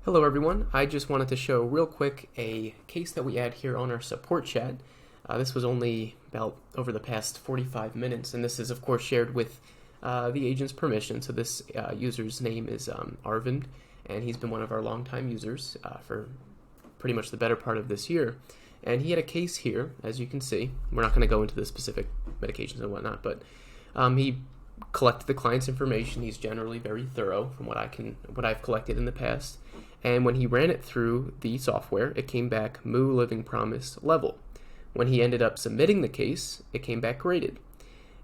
Hello everyone, I just wanted to show real quick a case that we had here on our support chat. This was only about over the past 45 minutes, and this is of course shared with the agent's permission. So this user's name is Arvind, and he's been one of our longtime users for pretty much the better part of this year. And he had a case here, as you can see. We're not going to go into the specific medications and whatnot, but he collected the client's information. He's generally very thorough from what I've collected in the past. And when he ran it through the software, it came back Moo Living Promise level. When he ended up submitting the case, it came back graded.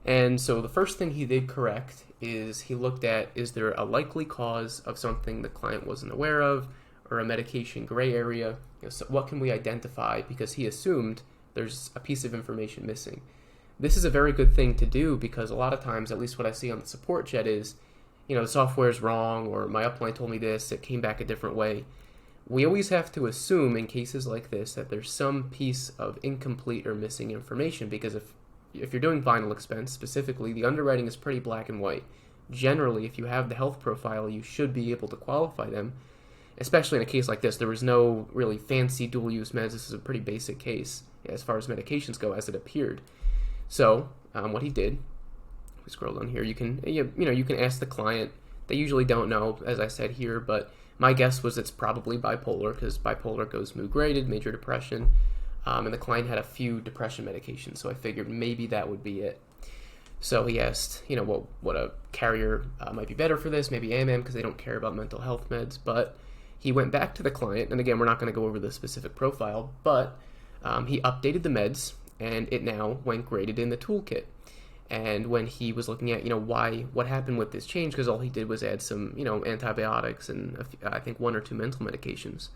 And so the first thing he did correct is he looked at, is there a likely cause of something the client wasn't aware of, or a medication gray area? So what can we identify? Because he assumed there's a piece of information missing. This is a very good thing to do because a lot of times, at least what I see on the support chat is, the software is wrong, or my upline told me this, it came back a different way. We always have to assume in cases like this that there's some piece of incomplete or missing information, because if you're doing final expense specifically, the underwriting is pretty black and white. Generally, if you have the health profile, you should be able to qualify them, especially in a case like this. There was no really fancy dual-use meds. This is a pretty basic case as far as medications go as it appeared. So what he did, we scroll down here, you can ask the client. They usually don't know, as I said here, but my guess was it's probably bipolar, because bipolar goes Moo graded, major depression, and the client had a few depression medications, so I figured maybe that would be it. So he asked, what a carrier might be better for this, maybe AMM, because they don't care about mental health meds. But he went back to the client, and again, we're not going to go over the specific profile, but he updated the meds, and it now went graded in the toolkit. And when he was looking at, what happened with this change, because all he did was add some, antibiotics and I think one or two mental medications,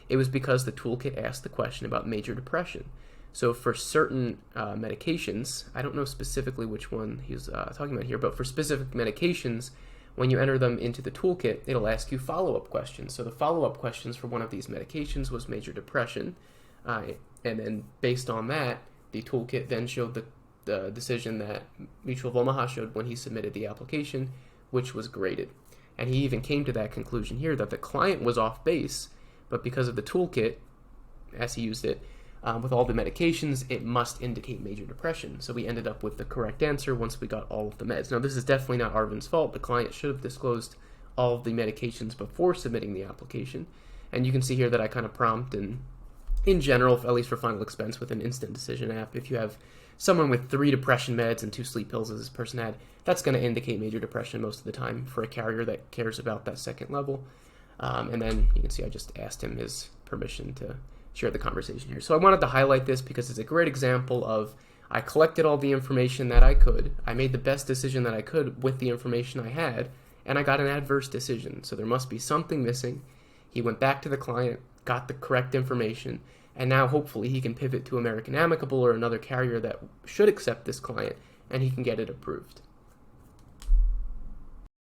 it was because the toolkit asked the question about major depression. So for certain medications, I don't know specifically which one he's talking about here, but for specific medications, when you enter them into the toolkit, it'll ask you follow-up questions. So the follow-up questions for one of these medications was major depression, and then based on that, the toolkit then showed the decision that Mutual of Omaha showed when he submitted the application, which was graded. And he even came to that conclusion here that the client was off base, but because of the toolkit, as he used it, with all the medications, it must indicate major depression. So we ended up with the correct answer once we got all of the meds. Now, this is definitely not Arvind's fault. The client should have disclosed all of the medications before submitting the application. And you can see here that I kind of prompt, and in general, at least for final expense with an instant decision app, if you have someone with 3 depression meds and 2 sleep pills, as this person had, that's going to indicate major depression most of the time for a carrier that cares about that second level. And then you can see I just asked him his permission to share the conversation here. So I wanted to highlight this because it's a great example of I collected all the information that I could, I made the best decision that I could with the information I had, and I got an adverse decision. So there must be something missing. He went back to the client, got the correct information, and now hopefully he can pivot to American Amicable or another carrier that should accept this client, and he can get it approved.